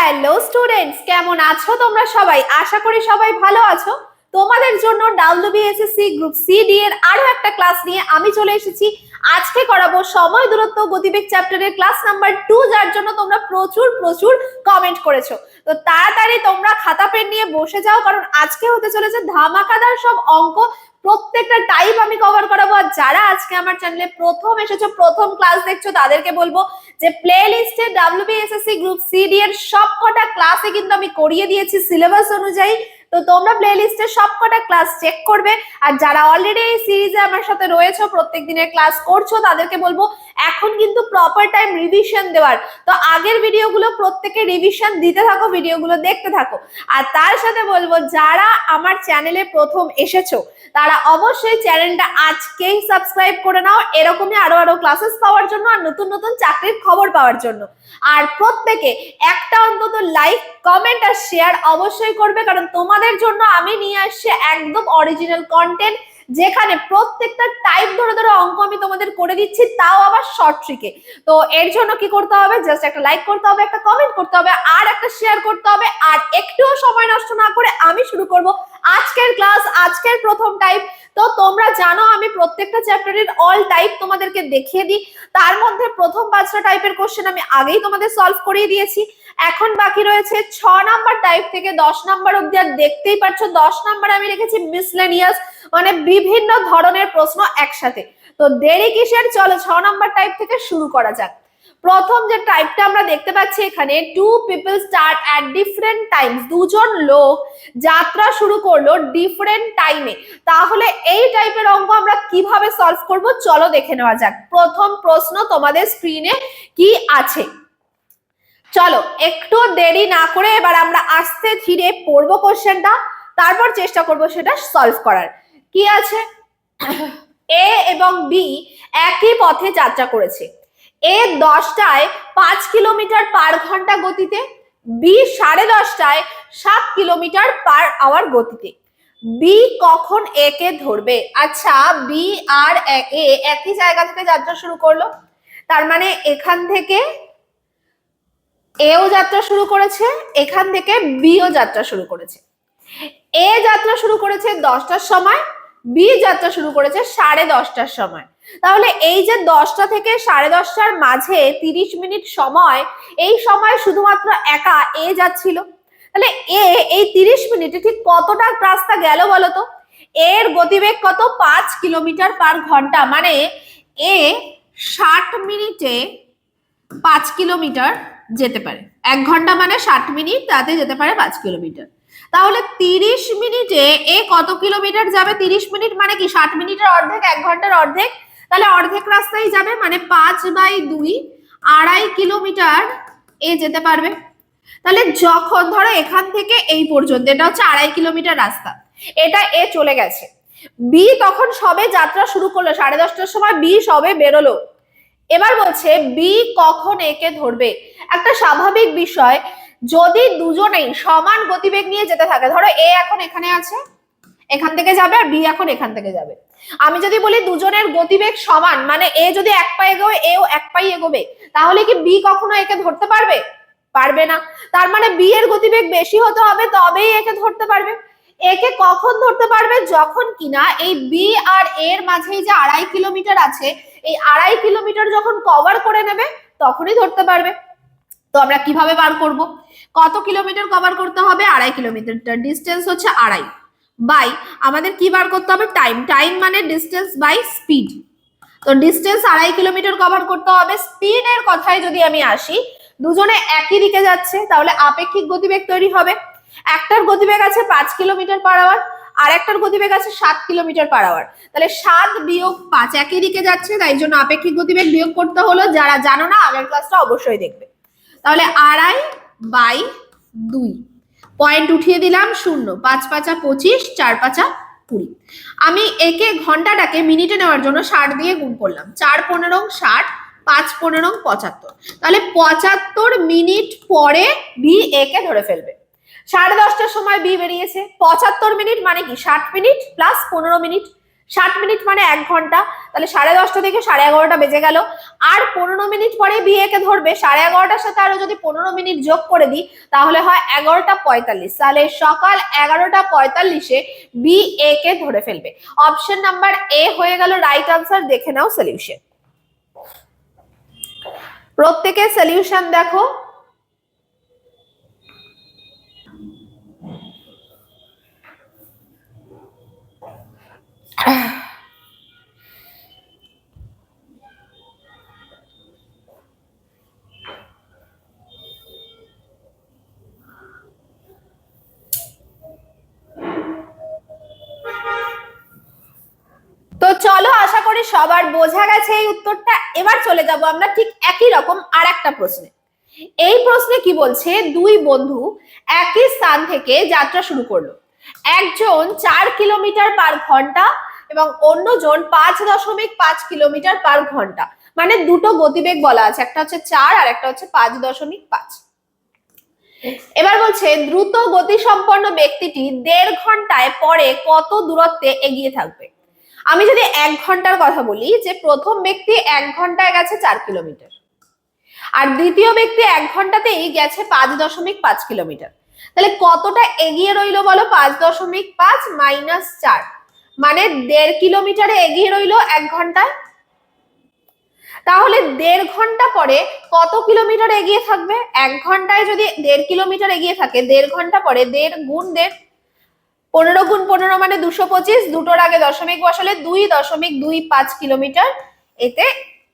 Hello students, কেমন আছো তোমরা সবাই? আশা করি সবাই ভালো আছো। তোমাদের জন্য ডাব্লিউবিএসএসসি গ্রুপ সিডি এর আরো একটা ক্লাস নিয়ে আমি চলে এসেছি। আজকে করাবো সময় দূরত্ব গতিবেগ চ্যাপ্টারের ক্লাস নাম্বার 2, যার জন্য তোমরা প্রচুর প্রচুর কমেন্ট করেছো। তো তাড়াতাড়ি তোমরা খাতা পেন নিয়ে বসে যাও, কারণ আজকে হতে চলেছে ধামাকাদার সব অঙ্ক। প্রত্যেকটা টাইপ আমি কভার করাবো। আর যারা আজকে আমার চ্যানেলে প্রথম এসেছো, প্রথম ক্লাস দেখছো, তাদেরকে বলবো যে প্লে লিস্টে ডাব্লিউবিএসএসসি গ্রুপ সিডি এর সবকটা ক্লাসে কিন্তু আমি করিয়ে দিয়েছি সিলেবাস অনুযায়ী। তো তোমরা প্লে লিস্টে সবকটা ক্লাস চেক করবে। আর যারা অলরেডি এই সিরিজে আমার সাথে রয়েছো, প্রত্যেক দিনের ক্লাস করছো, তাদেরকে বলবো এখন কিন্তু প্রপার টাইম রিভিশন দেওয়ার। তো আগের ভিডিওগুলো প্রত্যেকে রিভিশন দিতে থাকো, ভিডিওগুলো দেখতে থাকো। আর তার সাথে বলবো যারা আমার চ্যানেলে প্রথম এসেছো, তারা অবশ্যই চ্যানেলটা আজকেই সাবস্ক্রাইব করে নাও, এরকমই আরো আরো ক্লাসেস পাওয়ার জন্য আর নতুন নতুন চাকরির খবর পাওয়ার জন্য। আর প্রত্যেকে একটা অন্তত লাইক, কমেন্ট আর শেয়ার অবশ্যই করবে, কারণ তোমাদের জন্য আমি নিয়ে আসছি একদম অরিজিনাল কন্টেন্ট, যেখানে প্রত্যেকটা টাইপ ধরে ধরে অঙ্ক আমি তোমাদের করে দিচ্ছি, তাও আবার শর্ট ট্রিকে। তো এর জন্য কি করতে হবে? জাস্ট একটা লাইক করতে হবে, একটা কমেন্ট করতে হবে আর একটা শেয়ার করতে হবে। আর একটুও সময় নষ্ট না করে আমি শুরু করব আজকের ক্লাস, আজকের প্রথম টাইপ। তো তোমরা জানো আমি প্রত্যেকটা চ্যাপ্টারের অল টাইপ তোমাদেরকে দেখিয়ে দিই। তার মধ্যে প্রথম 5টা টাইপের কোশ্চেন আমি আগেই তোমাদের সলভ করিয়ে দিয়েছি। এখন বাকি রয়েছে 6 নাম্বার টাইপ থেকে 10 নাম্বার অবধি। আর দেখতেই পাচ্ছ 10 নাম্বার আমি রেখেছি মিসলেনিয়াস, মানে বিভিন্ন ধরনের প্রশ্ন একসাথে। তো দেরি কিসের, চলো 6 নাম্বার টাইপ থেকে শুরু করা যাক। প্রথম যে টাইপটা আমরা দেখতে পাচ্ছি এখানে, two people start at different times, দুজন লোক যাত্রা শুরু করলো ডিফারেন্ট টাইমে। তাহলে এই টাইপের অঙ্ক আমরা কিভাবে সলভ করব, চলো দেখে নেওয়া যাক। প্রথম প্রশ্ন তোমাদের স্ক্রিনে কি আছে, চলো একটু দেরি না করে এবার আমরা আস্তে ধীরে পড়বো কোশ্চেনটা, তারপর চেষ্টা করব সেটা সলভ করার। কি আছে? এ এবং বি একই পথে যাত্রা করেছে। এ 10টায় 5 কিলোমিটার পার ঘন্টা গতিতে, বি 10:30টায় 7 কিলোমিটার পার আওয়ার গতিতে। বি কখন এ কে ধরবে? আচ্ছা, বি আর এ একই জায়গা থেকে যাত্রা শুরু করলো, তার মানে এখান থেকে এও যাত্রা শুরু করেছে, এখান থেকে বিও যাত্রা শুরু করেছে। এ যাত্রা শুরু করেছে 10টার সময়, বি যাত্রা শুরু করেছে 10:30টার সময়। তাহলে এই যে 10টা থেকে 10:30টার মাঝে 30 মিনিট সময়, এই সময় শুধুমাত্র একা এ যাচ্ছিল। তাহলে এ এই 30 মিনিটে ঠিক কতটা রাস্তা গেল বলতো? এর গতিবেগ কত? 5 কিলোমিটার পার ঘন্টা, মানে এ 60 মিনিটে 5 কিলোমিটার যেতে পারে। 1 ঘন্টা মানে 60 মিনিট, তাতে যেতে পারে 5 কিলোমিটার। তাহলে 30 মিনিটে এ কত কিলোমিটার যাবে? 30 মিনিট মানে কি 60 মিনিটের অর্ধেক, 1 ঘন্টার অর্ধেক। তাহলে অর্ধেক রাস্তায় যাবে, মানে 5/2, 2.5 কিলোমিটার এ যেতে পারবে। তাহলে যখন ধরো এখান থেকে এই পর্যন্ত, এটা হচ্ছে 2.5 কিলোমিটার রাস্তা, এটা এ চলে গেছে। বি তখন সবে যাত্রা শুরু করলো, 10:30টার সময় বি সবে বেরোলো। এবার বলছে বি কখন একে ধরবে। একটা স্বাভাবিক বিষয়, যদি দুজনেই সমান গতিবেগ নিয়ে যেতে থাকে, ধরো এ এখন এখানে আছে, এখান থেকে যাবে, আর বি এখন এখান থেকে যাবে। আমি যদি বলি দুজনের গতিবেগ সমান, মানে এ যদি 1 পা এগোবে, এও 1 পাই এগোবে, তাহলে কি বি কখনো একে ধরতে পারবে? পারবে না। তার মানে বি এর গতিবেগ বেশি হতে হবে, তবেই একে ধরতে পারবে। একে কখন ধরতে পারবে? যখন কিনা এই বি আর এর মাঝে যে 2.5 কিলোমিটার আছে, এই 2.5 কিলোমিটার যখন কভার করে নেবে, তখনই ধরতে পারবে। তো আমরা কিভাবে বার করব? কত কিলোমিটার কভার করতে হবে? 2.5 কিলোমিটার, ডিস্টেন্স হচ্ছে 2.5 বাই আমাদের কি বার করতে হবে? টাইম। টাইম মানে ডিস্টেন্স বাই স্পিড। তো ডিস্টেন্স 2.5 কিলোমিটার কভার করতে হবে। স্পিডের কথায় যদি আমি আসি, দুজনে একই দিকে যাচ্ছে, তাহলে আপেক্ষিক গতিবেগ তৈরি হবে। একটার গতিবেগ আছে 5 কিলোমিটার পার আওয়ার, আর একটার গতিবেগ আছে 7 কিলোমিটার পার আওয়ার। তাহলে 7 বিয়োগ 5 একই দিকে যাচ্ছে, তাই জন্য আপেক্ষিক গতিবেগ বিয়োগ করতে হলো। যারা জানো না, আগের ক্লাসটা অবশ্যই দেখবে। তাহলে 2.5/2, পয়েন্ট উঠিয়ে দিলাম 0, 5×5 = 25, 4×5 = 20। আমি একে ঘন্টাটাকে মিনিটে নেওয়ার জন্য 60 দিয়ে গুণ করলাম। 4×15 = 60, 5×15 = 75। তাহলে 75 মিনিট পরে বি এ কে ধরে ফেলবে। 10:30টার সময় বি বেরিয়েছে, 75 মিনিট মানে কি 60 মিনিট প্লাস 15 মিনিট, 60 মিনিট মানে 1 ঘন্টা, তাহলে 10:30 থেকে 11:30 বেজে গেল। আর 15 মিনিট পরে বি এ কে ধরবে, 11:30টার সাথে আরো যদি 15 মিনিট যোগ করে দিই তাহলে হয় 11:45। তাহলে সকাল 11:45-এ বি এ কে ধরে ফেলবে। অপশন নাম্বার এ হয়ে গেল রাইট আনসার। দেখে নাও সলিউশন। প্রত্যেকের সলিউশন দেখো। তো চলো, আশা করি সবার বোঝা গেছে এই উত্তরটা। এবার চলে যাব আমরা ঠিক একই রকম আর একটা প্রশ্নে। এই প্রশ্নে কি বলছে, দুই বন্ধু একই স্থান থেকে যাত্রা শুরু করলো। একজন 4 কিলোমিটার পার ঘন্টা এবং অন্যজন 5.5 কিলোমিটার পার ঘন্টা, মানে দুটো গতিবেগ বলা আছে, একটা হচ্ছে 4 আর একটা হচ্ছে 5.5। এবার বলছে দ্রুত গতি সম্পন্ন ব্যক্তিটি 1.5 ঘন্টায় পরে কত দূরত্বে এগিয়ে থাকবে। আমি যদি 1 ঘন্টার কথা বলি, যে প্রথম ব্যক্তি 1 ঘন্টায় গেছে 4 কিলোমিটার আর দ্বিতীয় ব্যক্তি 1 ঘন্টাতেই গেছে 5.5 কিলোমিটার, তাহলে কতটা এগিয়ে রইলো বলো? 5.5 মাইনাস 4 মানে 1.5 কিলোমিটারে এগিয়ে রইলো 1 ঘন্টায়। তাহলে 1.5 ঘন্টা পরে কত কিলোমিটার এগিয়ে থাকবে? 1 ঘন্টায় যদি 1.5 কিলোমিটার এগিয়ে থাকে, 1.5 ঘন্টা পরে 1.5 গুণ 1.5, 15 গুণ 15 মানে 225, দুটোর আগে দশমিক বসালে 2.25 কিলোমিটার এতে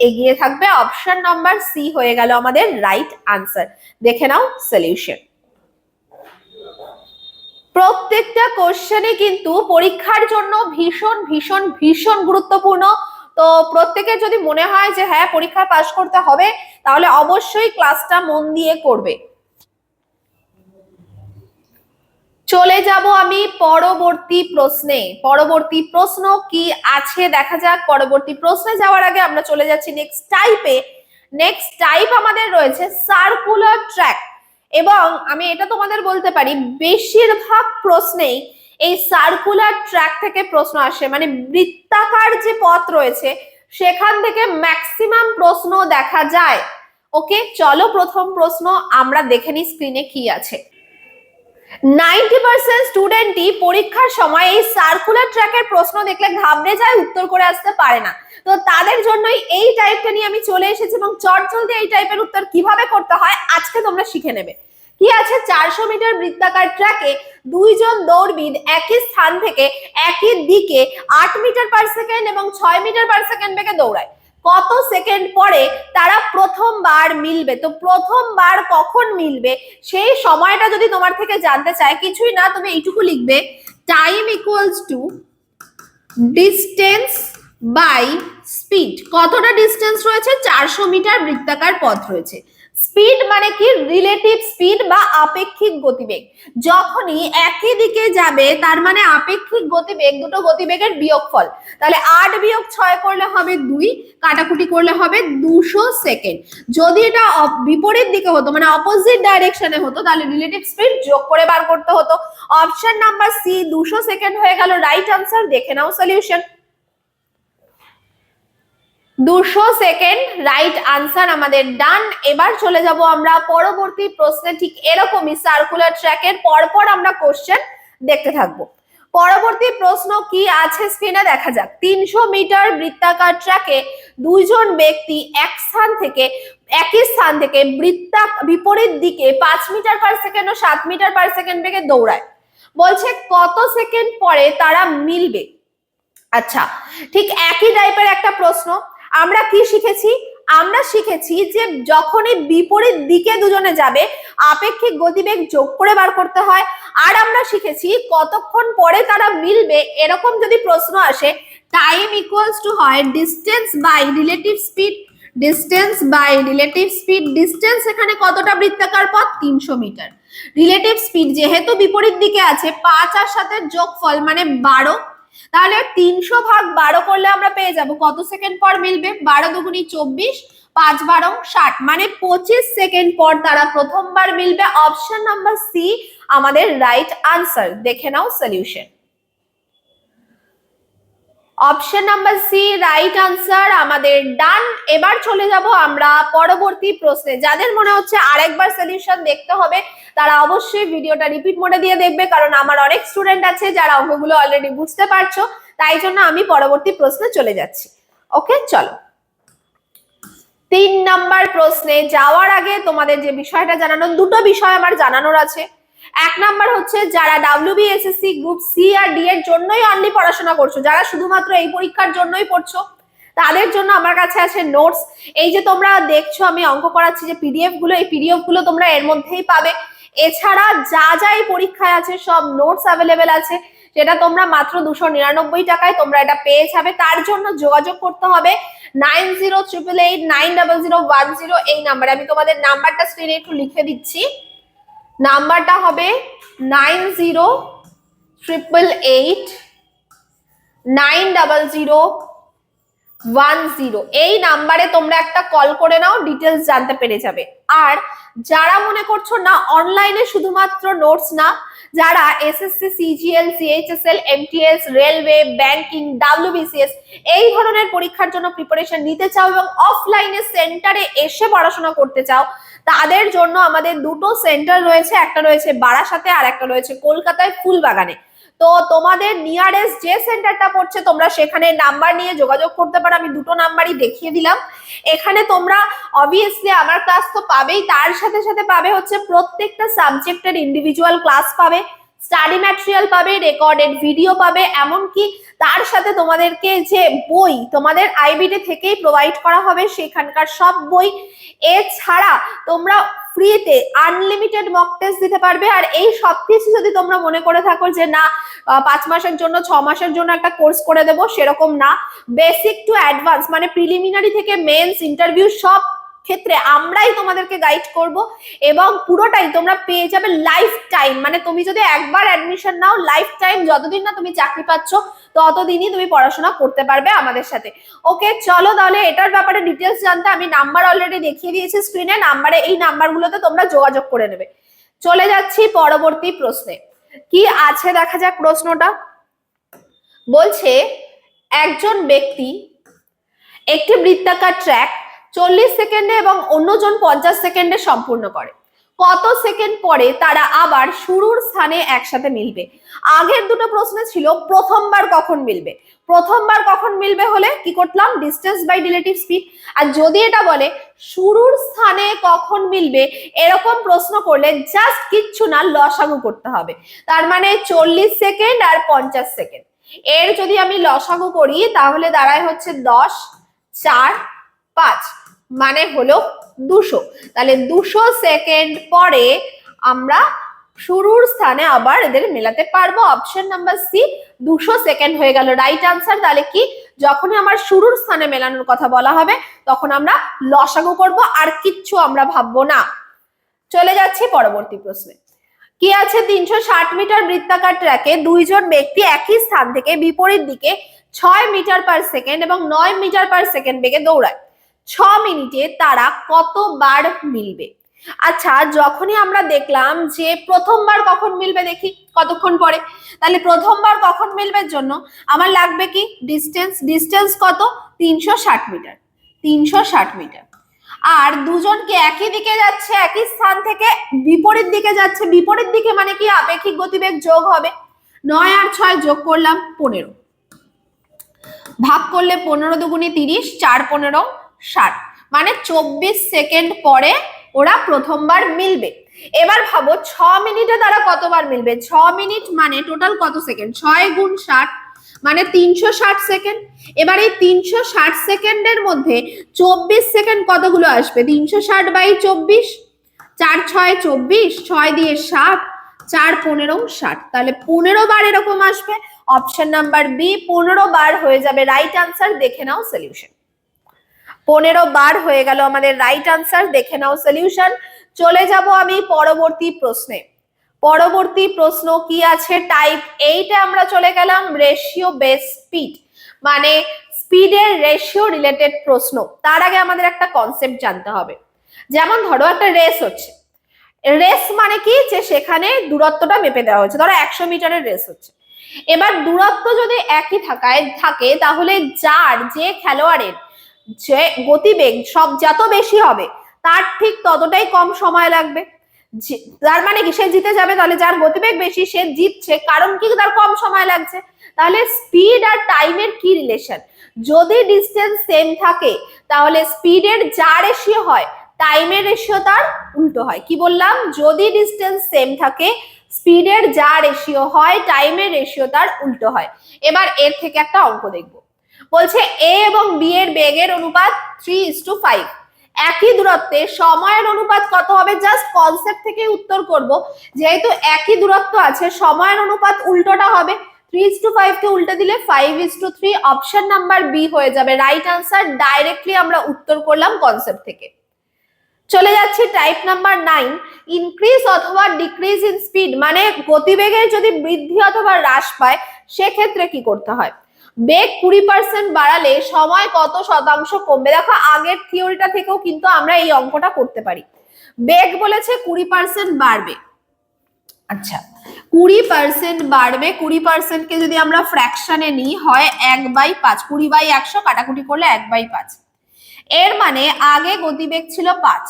এগিয়ে থাকবে। অপশন নাম্বার সি হয়ে গেল আমাদের রাইট আনসার। দেখে নাও সলিউশন। প্রত্যেকটা কোশ্চেনে কিন্তু পরীক্ষার জন্য ভীষণ ভীষণ ভীষণ গুরুত্বপূর্ণ। তো প্রত্যেকের যদি মনে হয় যে হ্যাঁ পরীক্ষায় পাশ করতে হবে, তাহলে অবশ্যই ক্লাসটা মন দিয়ে করবে। চলে যাব আমি পরবর্তী প্রশ্নে। পরবর্তী প্রশ্ন কি আছে দেখা যাক। পরবর্তী প্রশ্নে যাওয়ার আগে আমরা চলে যাচ্ছি নেক্সট টাইপে। নেক্সট টাইপ আমাদের রয়েছে সার্কুলার ট্র্যাক, এবং আমি এটা তোমাদের বলতে পারি বেশিরভাগ প্রশ্নেই এই সার্কুলার ট্র্যাক থেকে প্রশ্ন আসে, মানে বৃত্তাকার যে পথ রয়েছে সেখান থেকে ম্যাক্সিমাম প্রশ্ন দেখা যায়। ওকে, চলো প্রথম প্রশ্ন আমরা দেখে নিই স্ক্রিনে কি আছে। 90% স্টুডেন্টই পরীক্ষার সময় এই সার্কুলার ট্র্যাকের প্রশ্ন দেখলে ঘাবড়ে যায়, উত্তর করে আসতে পারে না। তো তাদের জন্যই এই টাইপটা নিয়ে আমি চলে এসেছি, এবং চটজলদি এই টাইপের উত্তর কিভাবে করতে হয় আজকে তোমরা শিখে নেবে। কি আছে, 400 মিটার বৃত্তাকার ট্র্যাকে দুইজন দৌড়বিদ একই স্থান থেকে একই দিকে 8 মিটার পার সেকেন্ড এবং 6 মিটার পার সেকেন্ড বেগে দৌড়ায়। কত সেকেন্ড পরে তারা প্রথমবার মিলবে? তো প্রথমবার কখন মিলবে সেই সময়টা যদি তোমার থেকে জানতে চায়, কিছুই না, তুমি এইটুকু লিখবে, time equals to distance by speed. কতটা ডিস্টেন্স রয়েছে? 400 মিটার বৃত্তাকার পথ রয়েছে। স্পিড মানে কি? রিলেটিভ স্পিড বা আপেক্ষিক গতিবেগ। যখনই একই দিকে যাবে তার মানে আপেক্ষিক গতিবেগ, দুটো গতিবেগের বিয়োগফল। তাহলে 8 বিয়োগ 6 করলে হবে 2, কাটাকুটি করলে হবে 200 সেকেন্ড। যদি এটা বিপরীত দিকে হতো, মানে অপোজিট ডাইরেকশনে হতো, তাহলে রিলেটিভ স্পিড যোগ করে বার করতে হতো। অপশন নাম্বার সি 200 সেকেন্ড হয়ে গেল রাইট আনসার। দেখে নাও সলিউশন। 200 সেকেন্ড রাইট আনসার আমাদের ডান। এবার চলে যাব আমরা পরবর্তী প্রশ্নে। ঠিক এরকমই সার্কুলার ট্র্যাকের পরপর আমরা কোশ্চেন দেখতে থাকবো। পরবর্তী প্রশ্ন কি আছে স্ক্রিনে দেখা যাক। 300 মিটার বৃত্তাকার ট্র্যাকে দুইজন ব্যক্তি একই স্থান থেকে বিপরীত দিকে 5 মিটার পার সেকেন্ড ও 7 মিটার পার সেকেন্ড বেগে দৌড়ায়। বলছে কত সেকেন্ড পরে তারা মিলবে। আচ্ছা, ঠিক একই টাইপের একটা প্রশ্ন। আমরা কি শিখেছি? আমরা শিখেছি যে যখনই বিপরীত দিকে দুজনে যাবে আপেক্ষিক গতিবেগ যোগ করে বার করতে হয়। আর আমরা শিখেছি কতক্ষণ পরে তারা মিলবে। এরকম যদি প্রশ্ন আসে, টাইম ইকুয়ালস টু হয় distance by relative speed. Distance by relative speed. Distance এখানে কতটা বৃত্তাকার পথ? 300 মিটার। রিলেটিভ স্পিড যেহেতু বিপরীত দিকে আছে, 5 আর 7 এর যোগফল মানে 12, তাহলে 300 ভাগ 12 করলে আমরা পেয়ে যাব কত সেকেন্ড পর মিলবে। 12 দুগুণী 24, 5 12 60, মানে 25 সেকেন্ড পর তারা প্রথমবার মিলবে। অপশন নাম্বার সি আমাদের রাইট আনসার। দেখে নাও solution. Option number C right answer আমাদের ডান। এবার চলে যাব আমরা পরবর্তী প্রশ্নে। যাদের মনে হচ্ছে আরেকবার সলিউশন দেখতে হবে তারা অবশ্যই ভিডিওটা রিপিট মোডে দিয়ে দেখবে, কারণ আমার অনেক স্টুডেন্ট আছে যারা অঙ্কগুলো অলরেডি বুঝতে পারছো, তাই জন্য আমি পরবর্তী প্রশ্নে চলে যাচ্ছি। ওকে, চলো 3 নাম্বার প্রশ্নে যাওয়ার আগে তোমাদের যে বিষয়টা জানানোর, দুটো বিষয় আমার জানানোর আছে। 1 নাম্বার হচ্ছে যারা WBSSC গ্রুপ সি আর ডি এর জন্যই অনলি পড়াশোনা করছো, যারা শুধুমাত্র এই পরীক্ষার জন্যই পড়ছো, তাদের জন্য আমার কাছে আছে নোটস। এই যে তোমরা দেখছো আমি অঙ্ক করাচ্ছি যে পিডিএফ গুলো, এই পিডিএফ গুলো তোমরা এর মধ্যেই পাবে। এছাড়া যা যা এই পরীক্ষায় আছে সব নোটস অ্যাভেলেবেল আছে, যেটা তোমরা মাত্র 299 টাকায় তোমরা এটা পেয়ে যাবে। তার জন্য যোগাযোগ করতে হবে 9088890010 এই নাম্বারে। আমি তোমাদের নাম্বারটা স্ক্রিনে একটু লিখে দিচ্ছি। নাম্বারটা হবে 9088890010। এই নাম্বারে তোমরা একটা কল করে নাও, ডিটেলস জানতে পেরে যাবে। আর যারা মনে করছো না অনলাইনে শুধুমাত্র নোটস না, যারা SSC, CGL, CHSL, MTS, railway, banking, WBCS এই ধরনের পরীক্ষার জন্য প্রিপারেশন নিতে চাও এবং অফলাইনে সেন্টারে এসে পড়াশোনা করতে চাও, তাদের জন্য আমাদের দুটো সেন্টার রয়েছে। একটা রয়েছে বারাসাতে আর একটা রয়েছে কলকাতায় ফুলবাগানে। তো তোমাদের নিয়ারেস্ট যে সেন্টারটা পড়ছে তোমরা সেখানে নাম্বার নিয়ে যোগাযোগ করতে পারো। আমি দুটো নাম্বারই দেখিয়ে দিলাম। এখানে তোমরা অবভিয়াসলি আমার ক্লাস তো পাবেই, তার সাথে সাথে পাবে হচ্ছে প্রত্যেকটা সাবজেক্টের ইন্ডিভিজুয়াল ক্লাস পাবে, স্টাডি ম্যাটেরিয়াল পাবে, রেকর্ডেড ভিডিও পাবে, এমনকি তার সাথে তোমাদেরকে যে বই তোমাদের আইবিডি থেকেই প্রোভাইড করা হবে সেখানকার সব বই। এছাড়া তোমরা ফ্রিতে আনলিমিটেড মক টেস্ট দিতে পারবে। আর এই সবকিছু যদি তোমরা মনে করে থাকো যে না 5 মাসের জন্য 6 মাসের জন্য একটা কোর্স করে দেবো, সেরকম না। বেসিক টু অ্যাডভান্স মানে প্রিলিমিনারি থেকে মেন্স, ইন্টারভিউ সব ক্ষেত্রে আমরাই তোমাদেরকে গাইড করব এবং পুরোটাই তোমরা পেয়ে যাবে লাইফ টাইম। মানে তুমি যদি একবার অ্যাডমিশন নাও, লাইফ টাইম যতদিন না তুমি চাকরি পাচ্ছ ততদিনই তুমি পড়াশোনা করতে পারবে আমাদের সাথে। ওকে, চলো তাহলে এটার ব্যাপারে ডিটেলস জানতে আমি নাম্বার অলরেডি দেখিয়ে দিয়েছি স্ক্রিনে। নাম্বারে এই নাম্বারগুলোতে তোমরা যোগাযোগ করে নেবে। চলে যাচ্ছি পরবর্তী প্রশ্নে। কি আছে দেখা যাক প্রশ্নটা। বলছে একজন ব্যক্তি একটি বৃত্তাকার ট্র্যাক 40 সেকেন্ডে এবং অন্যজন 50 সেকেন্ডে সম্পূর্ণ করে। কত সেকেন্ড পরে তারা আবার শুরুর স্থানে একসাথে মিলবে? আগের দুটো প্রশ্ন ছিল প্রথমবার কখন মিলবে। প্রথমবার কখন মিলবে হলে কি করলাম, ডিসটেন্স বাই রিলেটিভ স্পিড। আর যদি এটা বলে শুরুর স্থানে কখন মিলবে, এরকম প্রশ্ন করলে জাস্ট কিচ্ছু না, লসাগু করতে হবে। তার মানে 40 সেকেন্ড আর 50 সেকেন্ড, এর যদি আমি লসাগু করি তাহলে দাঁড়ায় হচ্ছে 10, 4, 5 মানে হলো 200। তাহলে 200 সেকেন্ড পরে আমরা শুরুর স্থানে আবার এদের মেলাতে পারবো। অপশন নাম্বার সি 200 সেকেন্ড হয়ে গেল রাইট আনসার। তাহলে কি, যখনই আমার শুরুর স্থানে মেলানোর কথা বলা হবে তখন আমরা লসাগু করব, আর কিচ্ছু আমরা ভাববো না। চলে যাচ্ছি পরবর্তী প্রশ্নে। কি আছে, 360 মিটার বৃত্তাকার ট্র্যাকে দুইজন ব্যক্তি একই স্থান থেকে বিপরীত দিকে 6 মিটার পার সেকেন্ড এবং 9 মিটার পার সেকেন্ড বেগে দৌড়ায়। 6 মিনিটে তারা কতবার মিলবে? আচ্ছা, যখনই আমরা দেখলাম যে প্রথমবার কখন মিলবে, দেখি কতক্ষণ পরে। তাহলে প্রথমবার কখন মিলবে জন্য আমার লাগবে কি, ডিস্টেন্স। ডিস্টেন্স কত, 360 মিটার। 360 মিটার। আর দুজনকে একই দিকে যাচ্ছে, একই স্থান থেকে বিপরীত দিকে যাচ্ছে। বিপরীত দিকে মানে কি, আপেক্ষিক গতিবেগ যোগ হবে। 9 আর 6 যোগ করলাম 15, ভাগ করলে 15 দুগুণে 30, 4 15 60, মানে 24 সেকেন্ড পরে ওরা প্রথমবার মিলবে। এবার ভাবো 6 মিনিটে তারা কতবার মিলবে। 6 মিনিট মানে টোটাল কত সেকেন্ড, 6 গুণ 60 মানে 360 সেকেন্ড। এবার এই 360 সেকেন্ডের মধ্যে 24 সেকেন্ড কতগুলো আসবে, 360 বাই 24, 4 6 24, 6 দিয়ে 60, 4 15 60, তাহলে 15 বার এরকম আসবে। অপশন নাম্বার বি 15 বার হয়ে যাবে রাইট আনসার। দেখে নাও সলিউশন। 15 বার হয়ে গেল আমাদের রাইট আনসার। দেখে নাও সলিউশন। চলে যাব আমি পরবর্তী প্রশ্নে। পরবর্তী প্রশ্ন কি আছে, টাইপ 8 আমরা চলে গেলাম। রেশিও বেস স্পিড মানে স্পিডের রেশিও রিলেটেড প্রশ্ন। তার আগে আমাদের একটা কনসেপ্ট জানতে হবে। যেমন ধরো একটা রেস হচ্ছে। রেস মানে কি, যে সেখানে দূরত্বটা মেপে দেওয়া হচ্ছে। ধরো 100 মিটারের রেস হচ্ছে। এবার দূরত্ব যদি একই থাকে তাহলে যে খেলোয়াড়ের যে গতিবেগ যত বেশি হবে তার ঠিক ততটাই কম সময় লাগবে। তার মানে কি সে জিতে যাবে, তাহলে যার গতিবেগ বেশি সে জিতছে, কারণ কি তার কম সময় লাগছে। তাহলে স্পিড আর টাইমের কি রিলেশন? যদি ডিস্টেন্স সেম থাকে তাহলে স্পিডের যা রেশিও হয় টাইমের রেশিও তার উল্টো হয়। কি বললাম? যদি ডিস্টেন্স সেম থাকে স্পিডের যা রেশিও হয় টাইমের রেশিও তার উল্টো হয়। এবার এর থেকে একটা অঙ্ক দেখব। বলছে এ এবং বি এর বেগের অনুপাত 3:5। একই দূরত্বে সময়ের অনুপাত কত হবে? জাস্ট কনসেপ্ট থেকে উত্তর করব। যেহেতু একই দূরত্ব আছে সময়ের অনুপাত উল্টোটা হবে। 3:5 কে উল্টে দিলে 5:3। অপশন নাম্বার বি হয়ে যাবে রাইট আনসার। ডাইরেক্টলি আমরা উত্তর করলাম কনসেপ্ট থেকে। চলে যাচ্ছি টাইপ নাম্বার 9, ইনক্রিজ অথবা ডিক্রিজ ইন স্পিড, মানে গতিবেগের যদি বৃদ্ধি অথবা হ্রাস পায় সেক্ষেত্রে কি করতে হয়? বেগ 20% বাড়ালে সময় কত শতাংশ কমবে? দেখো আগের থিওরিটা থেকেও কিন্তু আমরা এই অঙ্কটা করতে পারি। বেগ বলেছে 20% বাড়বে, আচ্ছা 20% বাড়বে। 20% কে যদি আমরা ফ্র্যাকশনে নিই হয় 1/5, 20/100 কাটাকুটি করলে 1/5। এর মানে আগে গতিবেগ ছিল 5,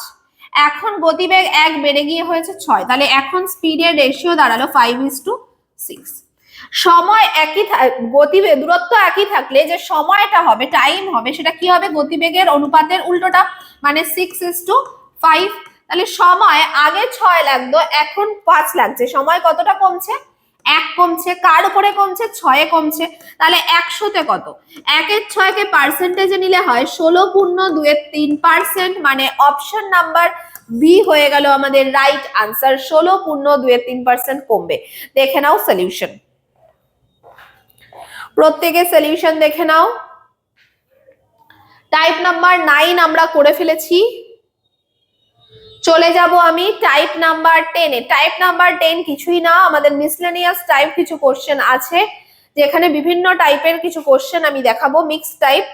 এখন গতিবেগ 1 বেড়ে গিয়ে হয়েছে 6, তাহলে এখন স্পিডের রেশিও দাঁড়ালো 5:6। সময় একই গতিবেগ দূরত্ব একই থাকলে যে সময়টা হবে টাইম হবে সেটা কি হবে? গতিবেগের অনুপাতের উল্টোটা, মানে 6:5। তাহলে সময় আগে 6 লাগতো এখন 5 লাগছে, সময় কতটা কমছে? 1 কমছে। কার উপরে কমছে? 6 এ কমছে। তাহলে 100-তে কত? 1-এর 6 কে পার্সেন্টেজে নিলে হয় 16.23%, মানে অপশন নাম্বার বি হয়ে গেল আমাদের রাইট আনসার। 16.23% কমবে। দেখে নাও সলিউশন, প্রত্যেকে সলিউশন দেখে নাও। টাইপ নাম্বার 9 আমরা করে ফেলেছি। চলে যাব আমি টাইপ নাম্বার 10 এ। টাইপ নাম্বার 10 কিছুই না, আমাদের মিসলেনিয়াস টাইপ কিছু কোশ্চেন আছে, যেখানে বিভিন্ন টাইপের কিছু কোশ্চেন আমি দেখাবো, mix type.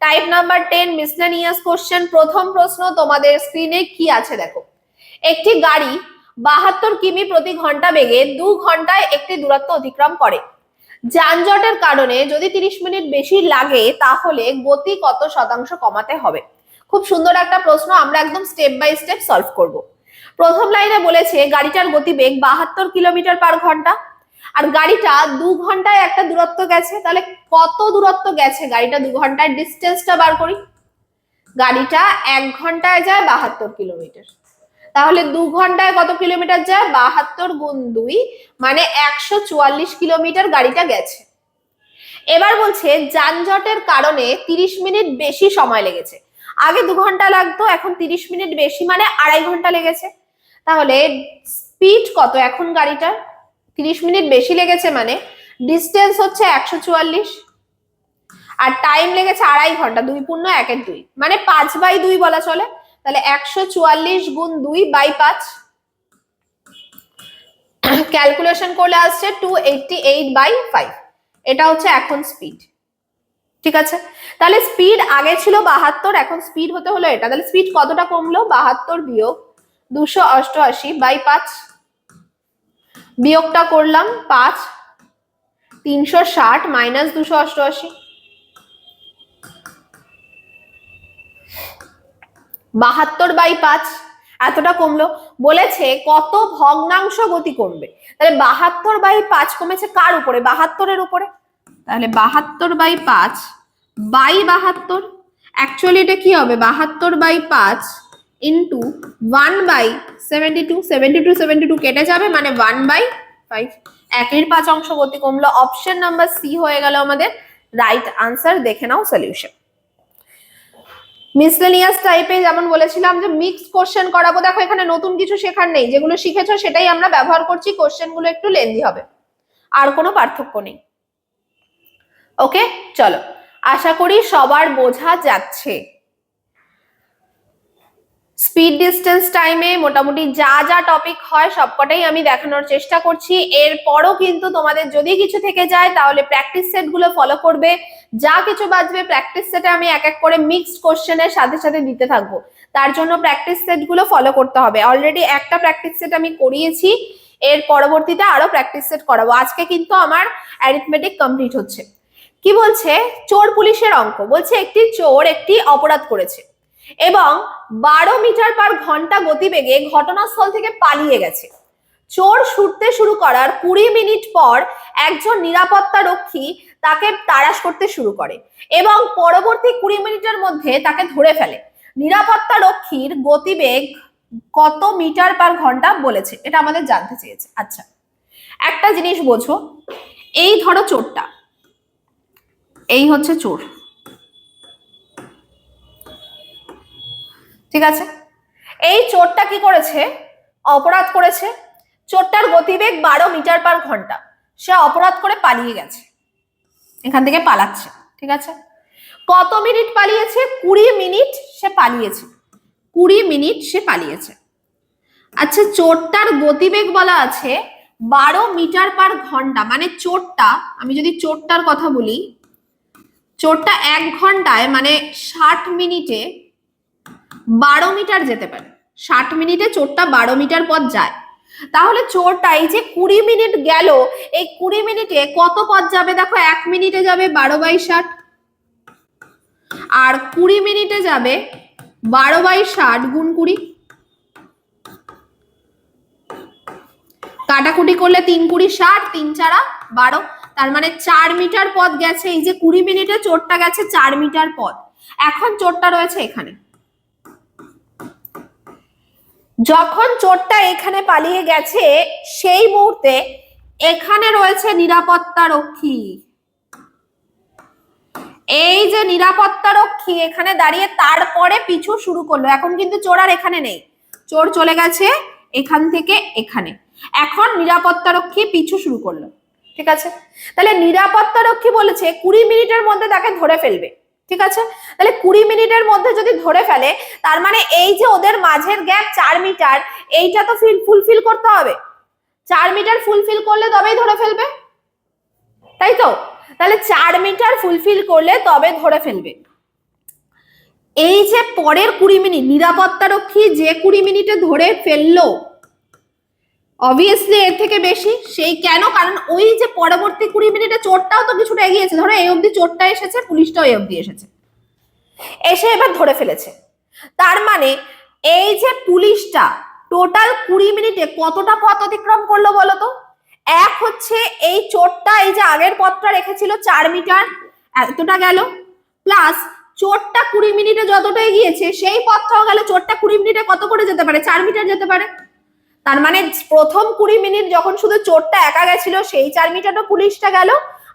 Type number 10 miscellaneous question. প্রথম প্রশ্ন তোমাদের স্ক্রিনে কি আছে দেখো। একটি গাড়ি 72 কিমি প্রতি ঘন্টা বেগে 2 ঘন্টায় একটি দূরত্ব অতিক্রম করে। যানজটের কারণে যদি 30 মিনিট বেশি লাগে তাহলে গতি কত শতাংশ কমাতে হবে? খুব সুন্দর একটা প্রশ্ন, আমরা একদম স্টেপ বাই স্টেপ সলভ করব। প্রথম লাইনে বলেছে গাড়িটার গতিবেগ 72 কিলোমিটার পার ঘন্টা, আর গাড়িটা 2 ঘন্টায় একটা দূরত্ব গেছে। তাহলে কত দূরত্ব গেছে গাড়িটা 2 ঘন্টায়? ডিস্টেন্সটা বার করি। গাড়িটা 1 ঘন্টায় যায় 72 কিলোমিটার, তাহলে 2 ঘন্টায় কত কিলোমিটার যায়? 72 গুণ 2, মানে 144 কিলোমিটার গাড়িটা গেছে। এবার বলছে যানজটের কারণে 30 মিনিট বেশি সময় লেগেছে। আগে 2 ঘন্টা লাগতো, এখন 30 মিনিট বেশি, মানে 2.5 ঘন্টা লেগেছে। তাহলে স্পিড কত এখন গাড়িটার? 30 মিনিট বেশি লেগেছে মানে ডিস্টেন্স হচ্ছে 144, আর টাইম লেগেছে 2.5 ঘন্টা। 2 পূর্ণ 1-এর 2, মানে 5/2 বলা চলে। তাহলে 144 গুণ 2/5, ক্যালকুলেশন করলে আসছে 288/5। এটা হচ্ছে এখন স্পিড, ঠিক আছে। তাহলে স্পিড আগে ছিল 72, এখন স্পিড হতে হলো এটা। তাহলে স্পিড কতটা কমলো? 72 বিয়োগ 288/5, বিয়োগটা করলাম 5, 360 মাইনাস 288, 72/5 এতটা কমলো। বলেছে কত ভগ্নাংশ গতি কমবে? তাহলে 72/5 কমেছে কার উপরে? 72-এর উপরে। তাহলে 72/5 বাই 72, অ্যাকচুয়ালি এটা কি হবে? 72/5 ইন্টু 1/72, 72 কেটে যাবে, মানে 1/5। 1-এর 5 অংশ গতি কমলো। অপশন নাম্বার সি হয়ে গেল আমাদের রাইট আনসার। দেখে নাও সলিউশন। মিসলেনিয়াস টাইপে যেমন বলেছিলাম যে মিক্স কোশ্চেন করাবো, দেখো এখানে নতুন কিছু শেখার নেই, যেগুলো শিখেছো সেটাই আমরা ব্যবহার করছি। কোশ্চেন গুলো একটু লেন্দি হবে, আর কোনো পার্থক্য নেই। ওকে, চলো, আশা করি সবার বোঝা যাচ্ছে। স্পিড ডিস্টেন্স টাইমে মোটামুটি যা যা টপিক হয় সবকটাই আমি দেখানোর চেষ্টা করছি। এরপরও কিন্তু তোমাদের যদি কিছু থেকে যায় তাহলে প্র্যাকটিস সেট গুলো ফলো করবে। যা কিছু বাজবে প্র্যাকটিস সেটে আমি এক এক করে মিক্সড কোশ্চেনের সাথে সাথে দিতে থাকবো, তার জন্য প্র্যাকটিস সেট গুলো ফলো করতে হবে। অলরেডি একটা প্র্যাকটিস সেট আমি করিয়েছি, এর পরবর্তীতে আরো প্র্যাকটিস সেট করাবো। আজকে কিন্তু আমার অ্যারিথমেটিক কমপ্লিট হচ্ছে। কি বলছে? চোর পুলিশের অঙ্ক। বলছে একটি চোর একটি অপরাধ করেছে এবং 12 মিটার পার ঘন্টা গতিবেগে ঘটনাস্থল থেকে পালিয়ে গেছে। চোর ছুটতে শুরু করার 20 মিনিট পর একজন নিরাপত্তা রক্ষী তাকে তাড়াশ করতে শুরু করে এবং পরবর্তী 20 মিনিটের মধ্যে তাকে ধরে ফেলে। নিরাপত্তা রক্ষীর গতিবেগ কত মিটার পার ঘন্টা বলেছে, এটা আমাদের জানতে চেয়েছে। আচ্ছা, একটা জিনিস বোঝো, এই ধরো চোরটা, এই হচ্ছে চোর, ঠিক আছে? এই চোরটা কি করেছে? অপরাধ করেছে। চোরটার গতিবেগ 12 মিটার পার ঘন্টা। সে অপরাধ করে পালিয়ে গেছে, এখান থেকে পালাচ্ছে, ঠিক আছে? কত মিনিট পালিয়েছে? 20 মিনিট সে পালিয়েছে। 20 মিনিট সে পালিয়েছে। আচ্ছা, চোরটার গতিবেগ বলা আছে 12 মিটার পার ঘন্টা, মানে চোরটা, আমি যদি চোরটার কথা বলি, চোরটা 1 ঘন্টায় মানে 60 মিনিটে 12 মিটার যেতে পারে। 60 মিনিটে চোরটা 12 মিটার পথ যায়। তাহলে চোরটা এই যে 20 মিনিট গেল, এই 20 মিনিটে কত পথ যাবে? দেখো, 1 মিনিটে যাবে 12/60, আর 20 মিনিটে যাবে 12/60 গুণ 20, কাটাকুটি করলে 3 20 60, 3 4 12, তার মানে 4 মিটার পথ গেছে। এই যে 20 মিনিটে চোরটা গেছে 4 মিটার পথ। এখন চোরটা রয়েছে এখানে। যখন চোরটা এখানে পালিয়ে গেছে সেই মুহূর্তে এখানে রয়েছে নিরাপত্তা রক্ষী। এই যে নিরাপত্তা রক্ষী এখানে দাঁড়িয়ে তারপরে পিছু শুরু করলো। এখন কিন্তু চোর আর এখানে নেই, চোর চলে গেছে এখান থেকে এখানে। এখন নিরাপত্তা রক্ষী পিছু শুরু করলো, ঠিক আছে? তাহলে নিরাপত্তা রক্ষী বলেছে 20 মিনিটের মধ্যে তাকে ধরে ফেলবে, ঠিক আছে? তাহলে 20 মিনিটের মধ্যে যদি ধরে ফেলে, তার মানে এই যে ওদের মাঝের গ্যাপ 4 মিটার, এইটা তো ফুলফিল করতে হবে। 4 মিটার ফুলফিল করলে তবেই ধরে ফেলবে, তাই তো? তাহলে 4 মিটার ফুলফিল করলে তবে ধরে ফেলবে। এই যে পরের 20 মিনিট নিরাপত্তা রক্ষী যে 20 মিনিটে ধরে ফেললো, অবভিয়াসলি এর থেকে বেশি। সেই কেন? কারণ ওই যে পরবর্তী 20 মিনিটে চোরটাও তো কিছুটা এগিয়েছে। ধরো এই অবধি চোরটা এসেছে, পুলিশটাও এই অবধি এসেছে, এসে এবার ধরে ফেলেছে। তার মানে এই যে পুলিশটা টোটাল 20 মিনিটে কতটা পথ অতিক্রম করলো বলো তো? এক হচ্ছে এই চোরটা এই যে আগের পথটা রেখেছিল 4 মিটার, এতটা গেল, প্লাস চোরটা 20 মিনিটে যতটা এগিয়েছে সেই পথটাও গেল। চোরটা 20 মিনিটে কত করে যেতে পারে? 4 মিটার যেতে পারে। তার মানে প্রথম 20 মিনিট যখন শুধু চোরটা একা গেছিল সেই 4 মিটারও পুলিশটা গেল,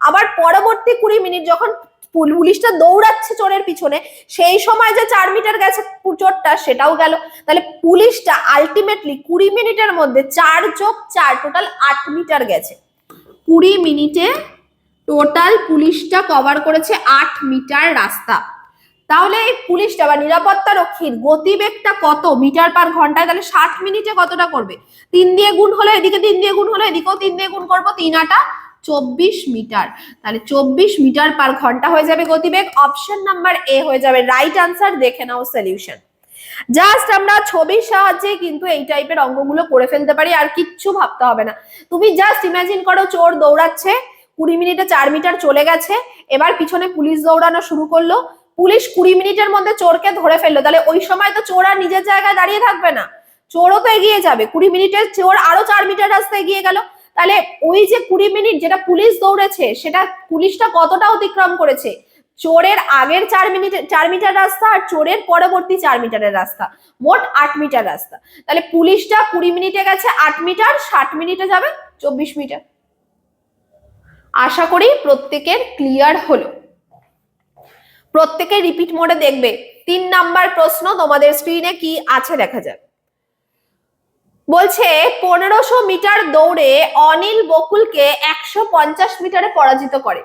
আবার পরবর্তী 20 মিনিট যখন পুলিশটা দৌড়াচ্ছে চোরের পিছনে সেই সময় যে 4 মিটার গেছে চোরটা সেটাও গেল। তাহলে পুলিশটা আলটিমেটলি 20 মিনিটের মধ্যে 4 যোগ 4 টোটাল 8 মিটার গেছে। 20 মিনিটে টোটাল পুলিশটা কভার করেছে 8 মিটার রাস্তা। তাহলে এই পুলিশটা বা নিরাপত্তা রক্ষীর গতিবেগটা কত মিটার পার ঘন্টায়? তাহলে 60 মিনিটে কতটা করবে? 3 দিয়ে গুণ হলো, এদিকে 3 দিয়ে গুণ হলো, এদিকেও 3 দিয়ে গুণ করবো, 3 8 24 মিটার। তাহলে 24 মিটার পার ঘন্টা হয়ে যাবে গতিবেগ। অপশন নাম্বার এ হয়ে যাবে রাইট আনসার। দেখে নাও সলিউশন। জাস্ট আমরা ছবির সাহায্যে কিন্তু এই টাইপের অঙ্কগুলো করে ফেলতে পারি, আর কিচ্ছু ভাবতে হবে না। তুমি জাস্ট ইমাজিন করো চোর দৌড়াচ্ছে, 20 মিনিটে 4 মিটার চলে গেছে, এবার পিছনে পুলিশ দৌড়ানো শুরু করলো, পুলিশ 20 মিনিটের মধ্যে চোরকে ধরে ফেললো। তাহলে ওই সময় তো চোর আর নিজের জায়গায় দাঁড়িয়ে থাকবে না, চোরও তো এগিয়ে যাবে। 20 মিনিটের চোর আরো 4 মিটার রাস্তা এগিয়ে গেল। তাহলে ওই যে 20 মিনিট যেটা পুলিশ দৌড়েছে সেটা পুলিশটা কতটা অতিক্রম করেছে? চোরের আগের 4 মিটার রাস্তা আর চোরের পরবর্তী 4 মিটারের রাস্তা, মোট 8 মিটার রাস্তা। তাহলে পুলিশটা 20 মিনিটে গেছে 8 মিটার, 60 মিনিটে যাবে 24 মিটার। আশা করি প্রত্যেকের ক্লিয়ার হলো। প্রত্যেকে রিপিট মোডে দেখবে। 3 নাম্বার প্রশ্ন তোমাদের স্ক্রিনে কি আছে দেখা যাক। বলছে 1500 মিটার দৌড়ে অনিল বকুলকে 150 মিটারে পরাজিত করে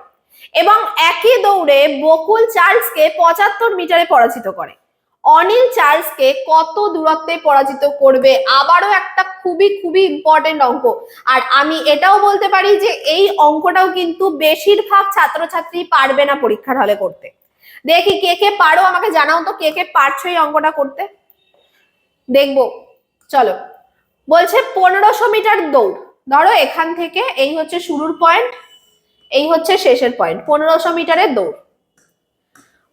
এবং একই দৌড়ে বকুল চার্লসকে 75 মিটারে পরাজিত করে। অনিল চার্লসকে কত দূরত্বে পরাজিত করবে? আবারও একটা খুবই খুবই ইম্পর্টেন্ট অঙ্ক। আর আমি এটাও বলতে পারি যে এই অঙ্কটাও কিন্তু বেশিরভাগ ছাত্রছাত্রী পারবে না পরীক্ষার হলে করতে। দেখি কে কে পারো, আমাকে জানাও তো কে কে পারছো এই অঙ্কটা করতে, দেখবো। চলো, বলছে 1500 মিটার দৌড়, ধরো এখান থেকে এই হচ্ছে শুরুর পয়েন্ট, এই হচ্ছে শেষের পয়েন্ট, 1500 মিটারের দৌড়।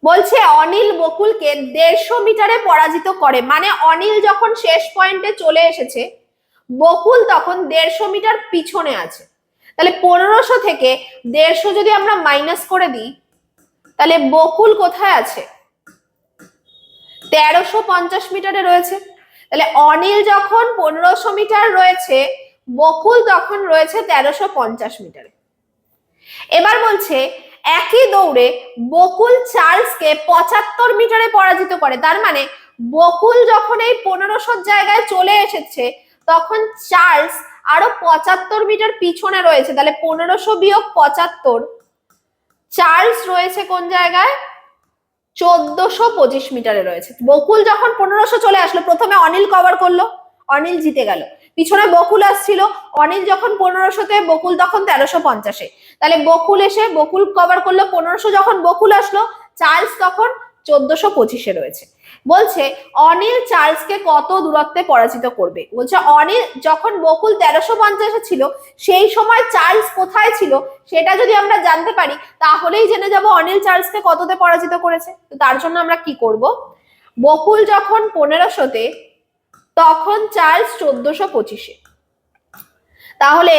বলছে অনিল বকুলকে 150 মিটারে পরাজিত করে, মানে অনিল যখন শেষ পয়েন্টে চলে এসেছে, বকুল তখন 150 মিটার পিছনে আছে। তাহলে 1500 থেকে 150 যদি আমরা মাইনাস করে দিই, তাহলে বকুল কোথায় আছে? 1350 মিটারে রয়েছে। তাহলে অনিল যখন 1500 মিটার রয়েছে, বকুল তখন রয়েছে 1350 মিটারে। এবার বলছে একই দৌড়ে বকুল চার্লসকে 75 মিটারে পরাজিত করে। তার মানে বকুল যখন এই 1500 জায়গায় চলে এসেছে, তখন চার্লস আরো 75 মিটার পিছনে রয়েছে। তাহলে 1500 বিয়োগ 75, চার্লস রয়েছে কোন জায়গায়? 1425 মিটারে রয়েছে। বকুল যখন 1500 চলে আসলো, প্রথমে অনিল কভার করলো, অনিল জিতে গেল। পিছনে বকুল আসছিল, অনিল যখন 1500-তে, বকুল তখন 1350-এ। তাহলে বকুল এসে বকুল কভার করলো 1500, যখন বকুল আসলো, চার্লস তখন 1425-এ রয়েছে। বলছে অনিল চার্লসকে কত দূরত্বে পরাজিত করবে। বলছে অনিল যখন বকুল 1350-এ ছিল, সেই সময় চার্লস কোথায় ছিল সেটা যদি আমরা জানতে পারি, তাহলেই জেনে যাব অনিল চার্লসকে কততে পরাজিত করেছে। তো তার জন্য আমরা কি করব, বকুল যখন 1500-তে, তখন চার্লস 1425-এ। তাহলে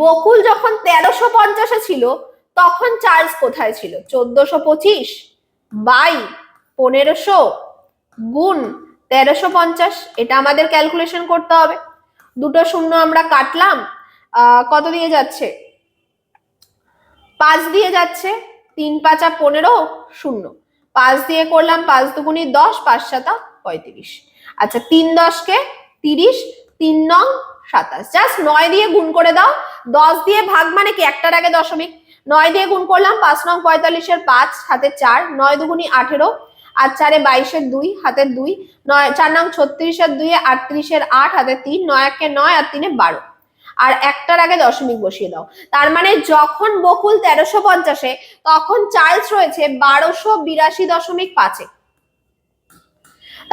বকুল যখন 1350-এ ছিল, তখন চার্লস কোথায় ছিল? 1425 বাই 1500 গুণ 1350, এটা আমাদের ক্যালকুলেশন করতে হবে। দুটো শূন্য আমরা কাটলাম, কত দিয়ে যাচ্ছে? 5 দিয়ে যাচ্ছে, 3 5 15, 0 5 দিয়ে করলাম, 5 দুগুণী 10, 5 7 35। আচ্ছা 3 10-কে 30, 3 নং 27। জাস্ট 9 দিয়ে গুণ করে দাও। 10 দিয়ে ভাগ মানে কি একটার আগে দশমিক। 9 দিয়ে গুণ করলাম, 5 নং 45-এর 5 হাতে 4, 9 দুগুণী 18, আর 4 এ 22-এর 2 হাতে 2, 9 4 নং 36-এর 2 এ 38-এর 8 হাতে 3, 9 একে 9 আর 3 এ 12, আর একটার আগে দশমিক বসিয়ে দাও। তার মানে যখন বকুল 1350-এ, তখন চার্লস রয়েছে 1282.5-এ।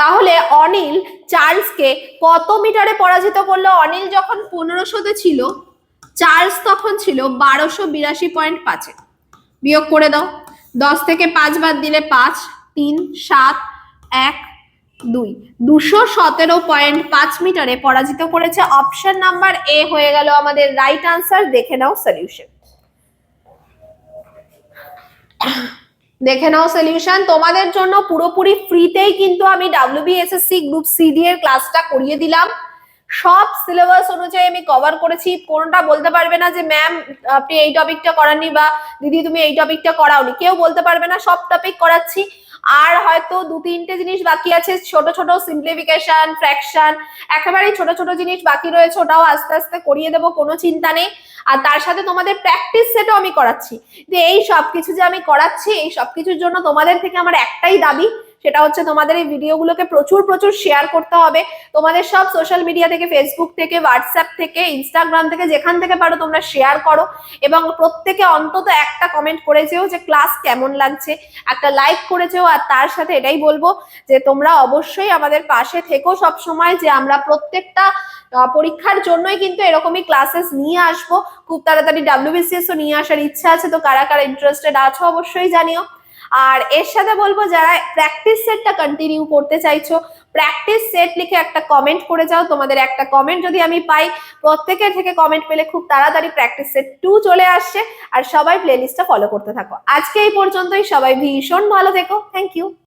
তাহলে অনিল চার্লসকে কত মিটারে পরাজিত করলো? অনিল যখন 1500-তে ছিল, চার্লস তখন ছিল 1282.5-এ। বিয়োগ করে দাও, 10 থেকে 5 বাদ দিলে 5, 3 7 1 2, 217.5 মিটারে পরাজিত করেছে। অপশন নাম্বার এ হয়ে গেল আমাদের রাইট আনসার। দেখে নাও সলিউশন, দেখে নাও সলিউশন। তোমাদের জন্য পুরোপুরি ফ্রিতেই কিন্তু আমি WBSSC গ্রুপ CD এর ক্লাসটা করিয়ে দিলাম। সব সিলেবাস অনুযায়ী আমি কভার করেছি। কোনটা বলতে পারবে না যে ম্যাম আপনি এই টপিকটা করাননি বা দিদি তুমি এই টপিকটা করাওনি, কেউ বলতে পারবে না। সব টপিক করাচ্ছি। আর হয়তো 2-3টে জিনিস বাকি আছে, ছোট ছোট সিম্পলিফিকেশন, ফ্র্যাকশন, একেবারে ছোট ছোট জিনিস বাকি রয়েছে, ওটাও আস্তে আস্তে করিয়ে দেবো, কোনো চিন্তা নেই। আর তার সাথে তোমাদের প্র্যাকটিস সেটও আমি করাচ্ছি। যে এই সবকিছু যে আমি করাচ্ছি, এই সবকিছুর জন্য তোমাদের থেকে আমার একটাই দাবি, সেটা হচ্ছে তোমাদের এই ভিডিওগুলোকে প্রচুর প্রচুর শেয়ার করতে হবে। তোমাদের সব সোশ্যাল মিডিয়া থেকে, ফেসবুক থেকে, হোয়াটসঅ্যাপ থেকে, ইনস্টাগ্রাম থেকে, যেখান থেকে পারো তোমরা শেয়ার করো। এবং প্রত্যেকে অন্তত একটা কমেন্ট করে যেও যে ক্লাস কেমন লাগছে, একটা লাইক করে যেও। আর তার সাথে এটাই বলবো যে তোমরা অবশ্যই আমাদের পাশে থেকো সব সময়, যে আমরা প্রত্যেকটা পরীক্ষার জন্যই কিন্তু এরকমই ক্লাসেস নিয়ে আসবো। খুব তাড়াতাড়ি WBCS ও নিয়ে আসার ইচ্ছা আছে। তো কারা কারা ইন্টারেস্টেড আছো অবশ্যই জানিও। আর এর সাথে বলবো যারা প্র্যাকটিস সেটটা কন্টিনিউ করতে চাইছো, প্র্যাকটিস সেট লিখে একটা কমেন্ট করে যাও। তোমাদের একটা কমেন্ট যদি আমি পাই, প্রত্যেকের থেকে কমেন্ট পেলে খুব তাড়াতাড়ি প্র্যাকটিস সেট 2 চলে আসছে। আর সবাই প্লেলিস্টটা ফলো করতে থাকো। আজকে এই পর্যন্তই, সবাই ভীষণ ভালো থেকো। Thank you.